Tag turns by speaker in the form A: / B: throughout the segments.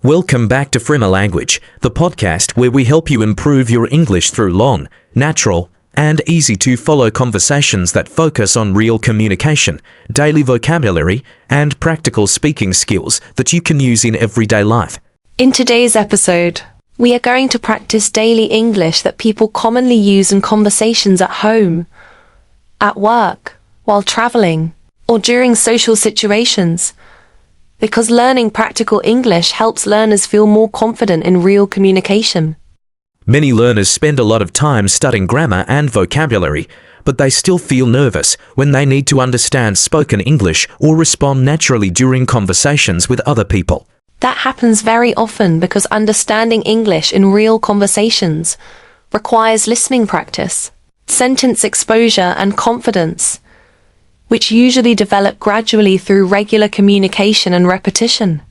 A: Welcome back to Frima Language, the podcast where we help you improve your English through long, natural, and easy-to-follow conversations that focus on real communication, daily vocabulary, and practical speaking skills that you can use in everyday life.
B: In today's episode, we are going to practice daily English that people commonly use in conversations at home, at work, while traveling, or during social situations. Because learning practical English helps learners feel more confident in real communication.
A: Many learners spend a lot of time studying grammar and vocabulary, but they still feel nervous when they need to understand spoken English or respond naturally during conversations with other people.
B: That happens very often because understanding English in real conversations requires listening practice, sentence exposure, and confidence, which usually develop gradually through regular communication and repetition.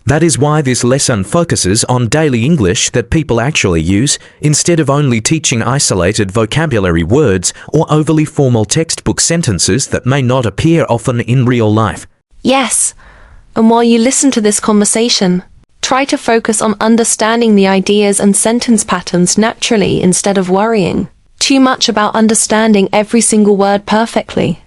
A: That is why this lesson focuses on daily English that people actually use, instead of only teaching isolated vocabulary words or overly formal textbook sentences that may not appear often in real life.
B: Yes, and while you listen to this conversation, try to focus on understanding the ideas and sentence patterns naturally instead of worrying too much about understanding every single word perfectly.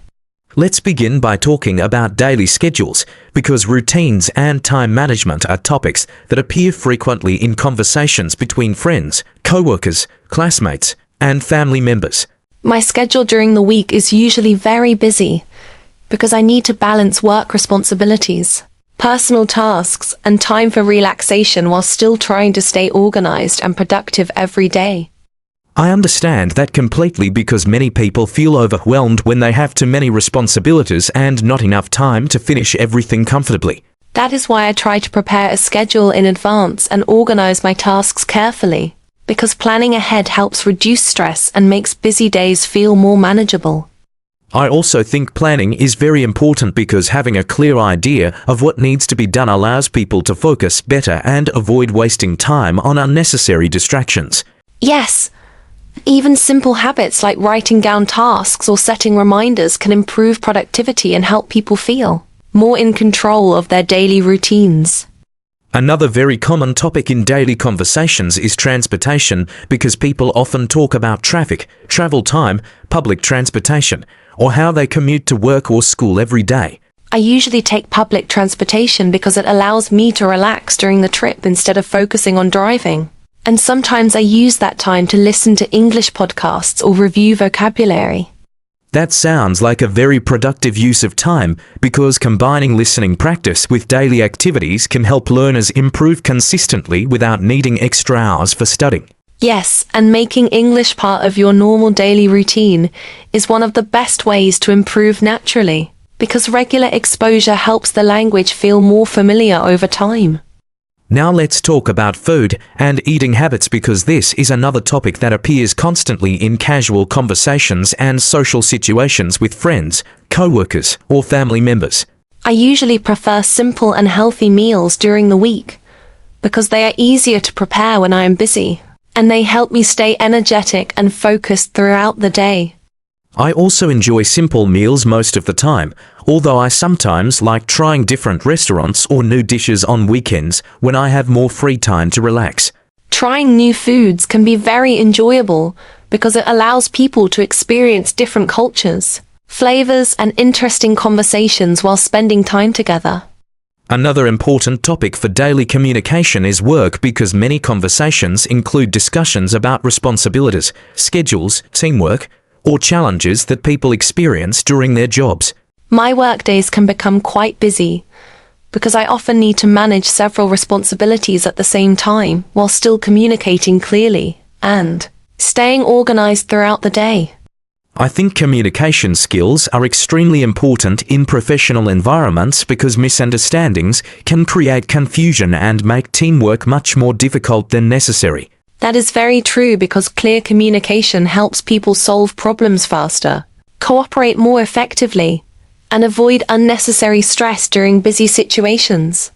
A: Let's begin by talking about daily schedules, because routines and time management are topics that appear frequently in conversations between friends, co-workers, classmates, and family members.
B: My schedule during the week is usually very busy because I need to balance work responsibilities, personal tasks, and time for relaxation while still trying to stay organized and productive every day.
A: I understand that completely, because many people feel overwhelmed when they have too many responsibilities and not enough time to finish everything comfortably.
B: That is why I try to prepare a schedule in advance and organize my tasks carefully, because planning ahead helps reduce stress and makes busy days feel more manageable.
A: I also think planning is very important, because having a clear idea of what needs to be done allows people to focus better and avoid wasting time on unnecessary distractions.
B: Yes. Even simple habits like writing down tasks or setting reminders can improve productivity and help people feel more in control of their daily routines.
A: Another very common topic in daily conversations is transportation, because people often talk about traffic, travel time, public transportation, or how they commute to work or school every day.
B: I usually take public transportation because it allows me to relax during the trip instead of focusing on driving. And sometimes I use that time to listen to English podcasts or review vocabulary.
A: That sounds like a very productive use of time, because combining listening practice with daily activities can help learners improve consistently without needing extra hours for studying.
B: Yes, and making English part of your normal daily routine is one of the best ways to improve naturally, because regular exposure helps the language feel more familiar over time.
A: Now let's talk about food and eating habits, because this is another topic that appears constantly in casual conversations and social situations with friends, co-workers, or family members.
B: I usually prefer simple and healthy meals during the week because they are easier to prepare when I am busy, and they help me stay energetic and focused throughout the day.
A: I also enjoy simple meals most of the time, although I sometimes like trying different restaurants or new dishes on weekends when I have more free time to relax.
B: Trying new foods can be very enjoyable because it allows people to experience different cultures, flavors, and interesting conversations while spending time together.
A: Another important topic for daily communication is work, because many conversations include discussions about responsibilities, schedules, teamwork, or challenges that people experience during their jobs.
B: My workdays can become quite busy because I often need to manage several responsibilities at the same time while still communicating clearly and staying organized throughout the day.
A: I think communication skills are extremely important in professional environments, because misunderstandings can create confusion and make teamwork much more difficult than necessary.
B: That is very true, because clear communication helps people solve problems faster, cooperate more effectively, and avoid unnecessary stress during busy situations.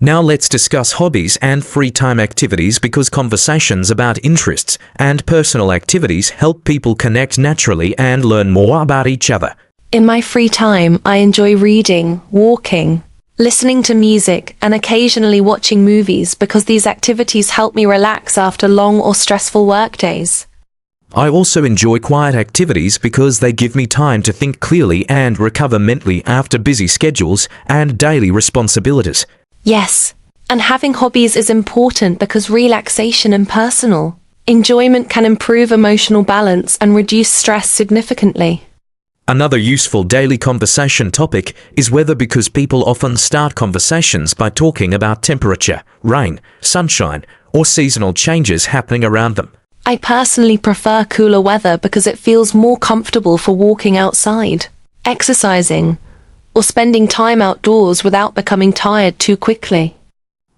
A: Now let's discuss hobbies and free time activities, because conversations about interests and personal activities help people connect naturally and learn more about each other.
B: In my free time, I enjoy reading, walking, listening to music, and occasionally watching movies because these activities help me relax after long or stressful workdays.
A: I also enjoy quiet activities because they give me time to think clearly and recover mentally after busy schedules and daily responsibilities.
B: Yes, and having hobbies is important because relaxation and personal enjoyment can improve emotional balance and reduce stress significantly.
A: Another useful daily conversation topic is weather because people often start conversations by talking about temperature, rain, sunshine, or seasonal changes happening around them.
B: I personally prefer cooler weather because it feels more comfortable for walking outside, exercising, or spending time outdoors without becoming tired too quickly.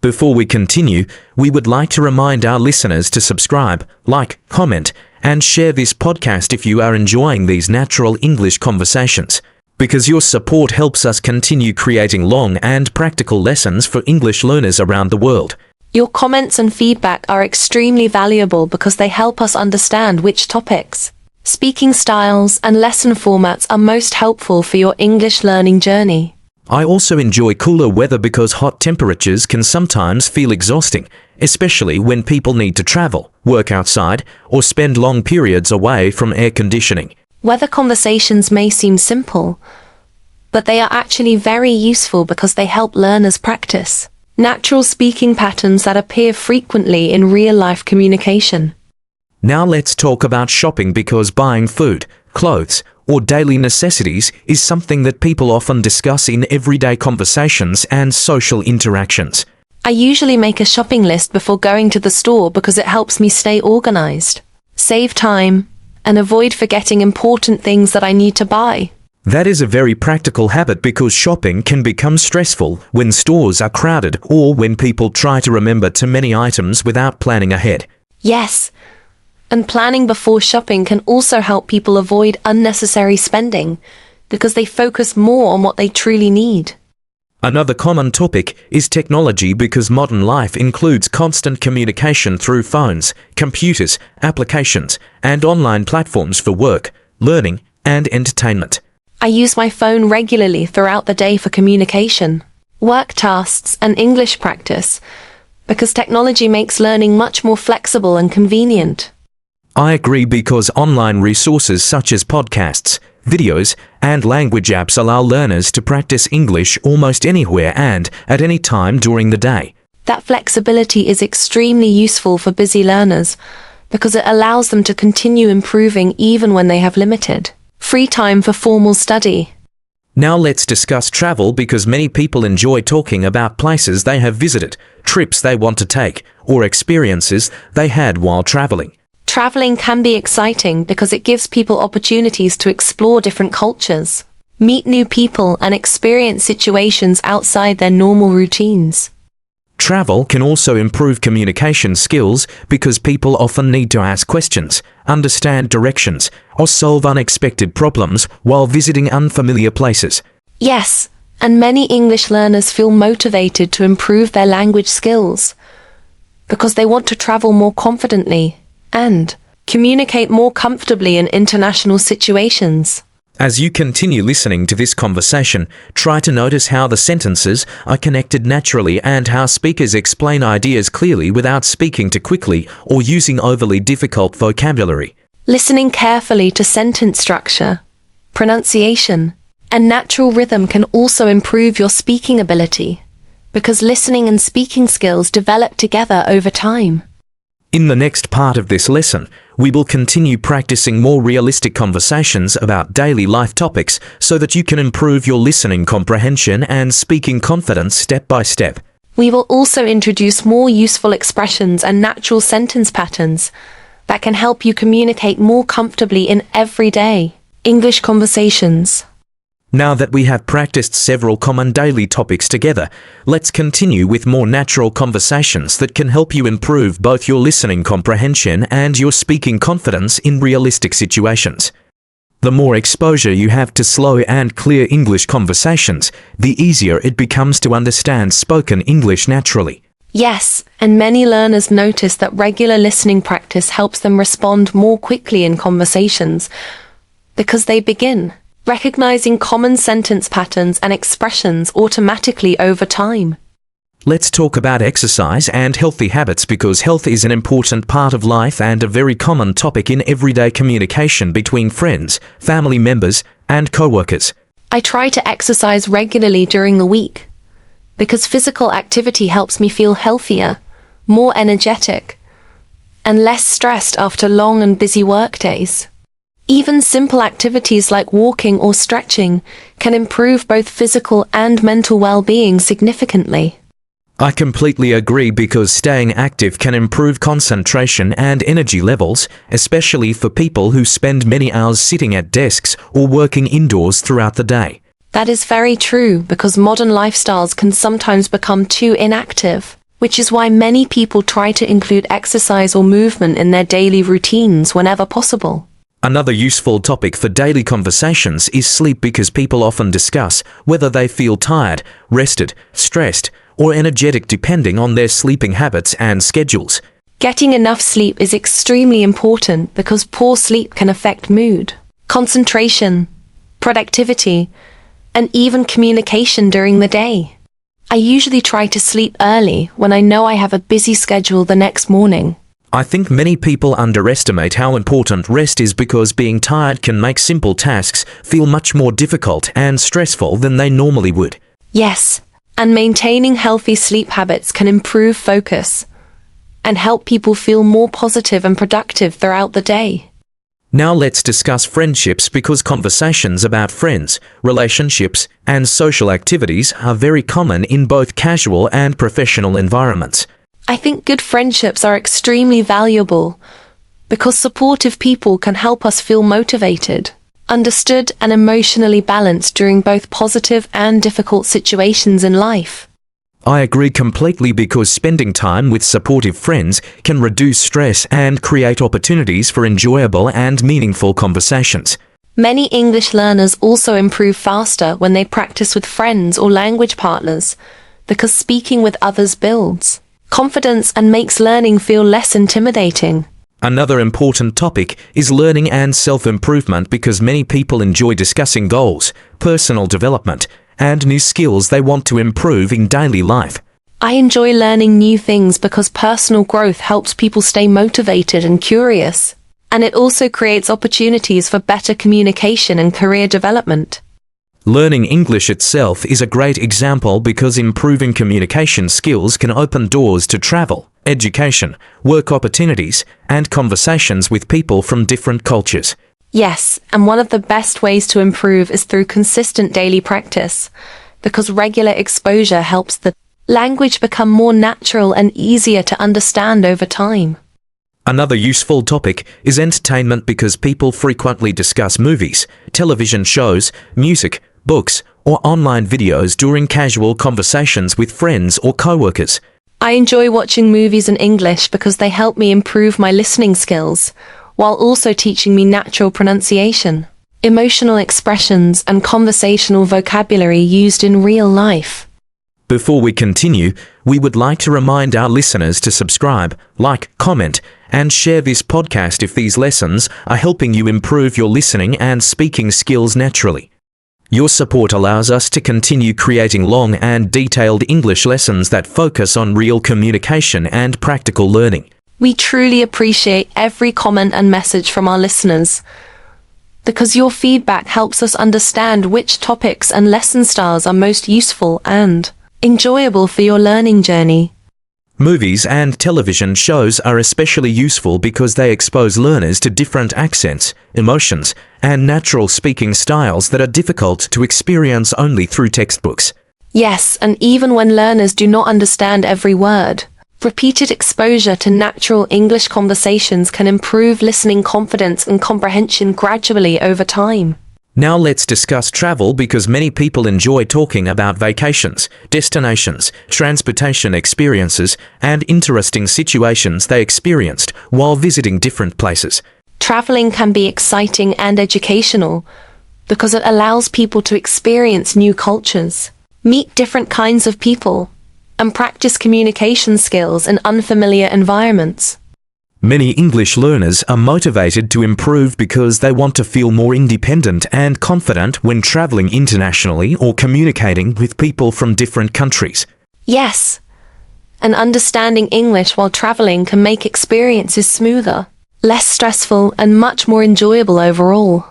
A: Before we continue, we would like to remind our listeners to subscribe, like, comment, and share this podcast if you are enjoying these natural English conversations, because your support helps us continue creating long and practical lessons for English learners around the world.
B: Your comments and feedback are extremely valuable because they help us understand which topics, speaking styles, and lesson formats are most helpful for your English learning journey.
A: I also enjoy cooler weather because hot temperatures can sometimes feel exhausting, especially when people need to travel, work outside, or spend long periods away from air conditioning.
B: Weather conversations may seem simple, but they are actually very useful because they help learners practice natural speaking patterns that appear frequently in real-life communication.
A: Now let's talk about shopping because buying food, clothes, or daily necessities is something that people often discuss in everyday conversations and social interactions.
B: I usually make a shopping list before going to the store because it helps me stay organized, save time, and avoid forgetting important things that I need to buy.
A: That is a very practical habit because shopping can become stressful when stores are crowded or when people try to remember too many items without planning ahead.
B: Yes, and planning before shopping can also help people avoid unnecessary spending because they focus more on what they truly need.
A: Another common topic is technology because modern life includes constant communication through phones, computers, applications, and online platforms for work, learning, and entertainment.
B: I use my phone regularly throughout the day for communication, work tasks, and English practice because technology makes learning much more flexible and convenient.
A: I agree because online resources such as podcasts, videos, and language apps allow learners to practice English almost anywhere and at any time during the day.
B: That flexibility is extremely useful for busy learners because it allows them to continue improving even when they have limited free time for formal study.
A: Now let's discuss travel because many people enjoy talking about places they have visited, trips they want to take, or experiences they had while traveling.
B: Traveling can be exciting because it gives people opportunities to explore different cultures, meet new people, and experience situations outside their normal routines.
A: Travel can also improve communication skills because people often need to ask questions, understand directions, or solve unexpected problems while visiting unfamiliar places.
B: Yes, and many English learners feel motivated to improve their language skills because they want to travel more confidently and communicate more comfortably in international situations.
A: As you continue listening to this conversation, try to notice how the sentences are connected naturally and how speakers explain ideas clearly without speaking too quickly or using overly difficult vocabulary.
B: Listening carefully to sentence structure, pronunciation, and natural rhythm can also improve your speaking ability because listening and speaking skills develop together over time.
A: In the next part of this lesson, we will continue practicing more realistic conversations about daily life topics so that you can improve your listening comprehension and speaking confidence step by step.
B: We will also introduce more useful expressions and natural sentence patterns that can help you communicate more comfortably in everyday English conversations.
A: Now that we have practiced several common daily topics together, let's continue with more natural conversations that can help you improve both your listening comprehension and your speaking confidence in realistic situations. The more exposure you have to slow and clear English conversations, the easier it becomes to understand spoken English naturally.
B: Yes, and many learners notice that regular listening practice helps them respond more quickly in conversations because they begin recognizing common sentence patterns and expressions automatically over time.
A: Let's talk about exercise and healthy habits because health is an important part of life and a very common topic in everyday communication between friends, family members, and co-workers.
B: I try to exercise regularly during the week because physical activity helps me feel healthier, more energetic, and less stressed after long and busy workdays. Even simple activities like walking or stretching can improve both physical and mental well-being significantly.
A: I completely agree because staying active can improve concentration and energy levels, especially for people who spend many hours sitting at desks or working indoors throughout the day.
B: That is very true because modern lifestyles can sometimes become too inactive, which is why many people try to include exercise or movement in their daily routines whenever possible.
A: Another useful topic for daily conversations is sleep because people often discuss whether they feel tired, rested, stressed, or energetic depending on their sleeping habits and schedules.
B: Getting enough sleep is extremely important because poor sleep can affect mood, concentration, productivity, and even communication during the day. I usually try to sleep early when I know I have a busy schedule the next morning.
A: I think many people underestimate how important rest is because being tired can make simple tasks feel much more difficult and stressful than they normally would.
B: Yes, and maintaining healthy sleep habits can improve focus and help people feel more positive and productive throughout the day.
A: Now let's discuss friendships because conversations about friends, relationships, and social activities are very common in both casual and professional environments.
B: I think good friendships are extremely valuable because supportive people can help us feel motivated, understood, and emotionally balanced during both positive and difficult situations in life.
A: I agree completely because spending time with supportive friends can reduce stress and create opportunities for enjoyable and meaningful conversations.
B: Many English learners also improve faster when they practice with friends or language partners because speaking with others builds confidence and makes learning feel less intimidating.
A: Another important topic is learning and self-improvement because many people enjoy discussing goals, personal development, and new skills they want to improve in daily life.
B: I enjoy learning new things because personal growth helps people stay motivated and curious, and it also creates opportunities for better communication and career development.
A: Learning English itself is a great example because improving communication skills can open doors to travel, education, work opportunities, and conversations with people from different cultures.
B: Yes, and one of the best ways to improve is through consistent daily practice, because regular exposure helps the language become more natural and easier to understand over time.
A: Another useful topic is entertainment because people frequently discuss movies, television shows, music, books, or online videos during casual conversations with friends or co-workers.
B: I enjoy watching movies in English because they help me improve my listening skills, while also teaching me natural pronunciation, emotional expressions, and conversational vocabulary used in real life.
A: Before we continue, we would like to remind our listeners to subscribe, like, comment, and share this podcast if these lessons are helping you improve your listening and speaking skills naturally. Your support allows us to continue creating long and detailed English lessons that focus on real communication and practical learning.
B: We truly appreciate every comment and message from our listeners, because your feedback helps us understand which topics and lesson styles are most useful and enjoyable for your learning journey.
A: Movies and television shows are especially useful because they expose learners to different accents, emotions, and natural speaking styles that are difficult to experience only through textbooks.
B: Yes, and even when learners do not understand every word, repeated exposure to natural English conversations can improve listening confidence and comprehension gradually over time.
A: Now let's discuss travel because many people enjoy talking about vacations, destinations, transportation experiences, and interesting situations they experienced while visiting different places.
B: Traveling can be exciting and educational because it allows people to experience new cultures, meet different kinds of people, and practice communication skills in unfamiliar environments.
A: Many English learners are motivated to improve because they want to feel more independent and confident when traveling internationally or communicating with people from different countries.
B: Yes, and understanding English while traveling can make experiences smoother, less stressful, and much more enjoyable overall.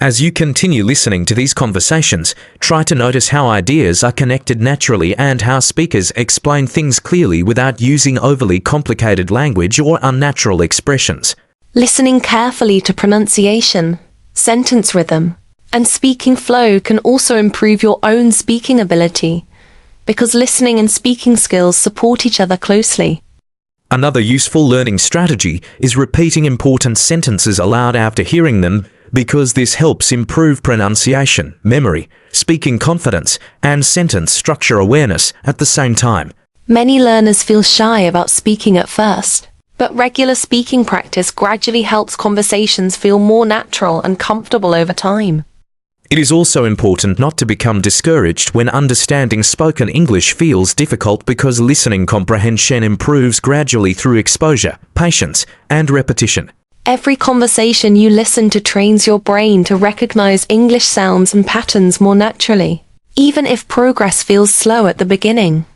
A: As you continue listening to these conversations, try to notice how ideas are connected naturally and how speakers explain things clearly without using overly complicated language or unnatural expressions.
B: Listening carefully to pronunciation, sentence rhythm, and speaking flow can also improve your own speaking ability, because listening and speaking skills support each other closely.
A: Another useful learning strategy is repeating important sentences aloud after hearing them, because this helps improve pronunciation, memory, speaking confidence, and sentence structure awareness at the same time.
B: Many learners feel shy about speaking at first, but regular speaking practice gradually helps conversations feel more natural and comfortable over time.
A: It is also important not to become discouraged when understanding spoken English feels difficult, because listening comprehension improves gradually through exposure, patience, and repetition.
B: Every conversation you listen to trains your brain to recognize English sounds and patterns more naturally, even if progress feels slow at the beginning.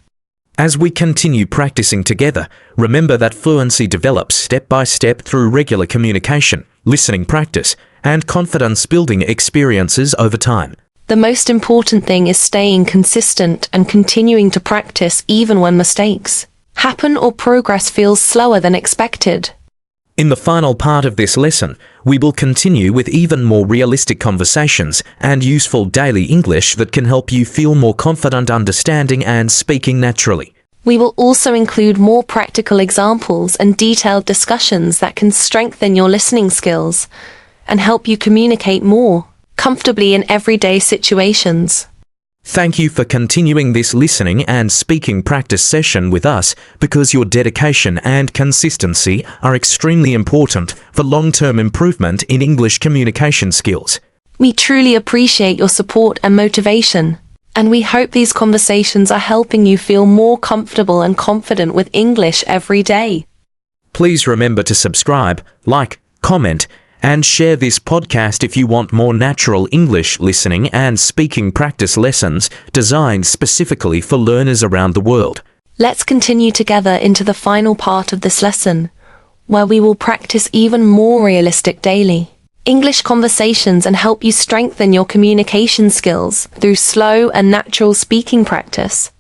A: As we continue practicing together, remember that fluency develops step by step through regular communication, listening practice, and confidence-building experiences over time.
B: The most important thing is staying consistent and continuing to practice even when mistakes happen or progress feels slower than expected.
A: In the final part of this lesson, we will continue with even more realistic conversations and useful daily English that can help you feel more confident understanding and speaking naturally.
B: We will also include more practical examples and detailed discussions that can strengthen your listening skills and help you communicate more comfortably in everyday situations.
A: Thank you for continuing this listening and speaking practice session with us, because your dedication and consistency are extremely important for long-term improvement in English communication skills.
B: We truly appreciate your support and motivation, and we hope these conversations are helping you feel more comfortable and confident with English every day.
A: Please remember to subscribe, like, comment, and share this podcast if you want more natural English listening and speaking practice lessons designed specifically for learners around the world.
B: Let's continue together into the final part of this lesson, where we will practice even more realistic daily English conversations and help you strengthen your communication skills through slow and natural speaking practice.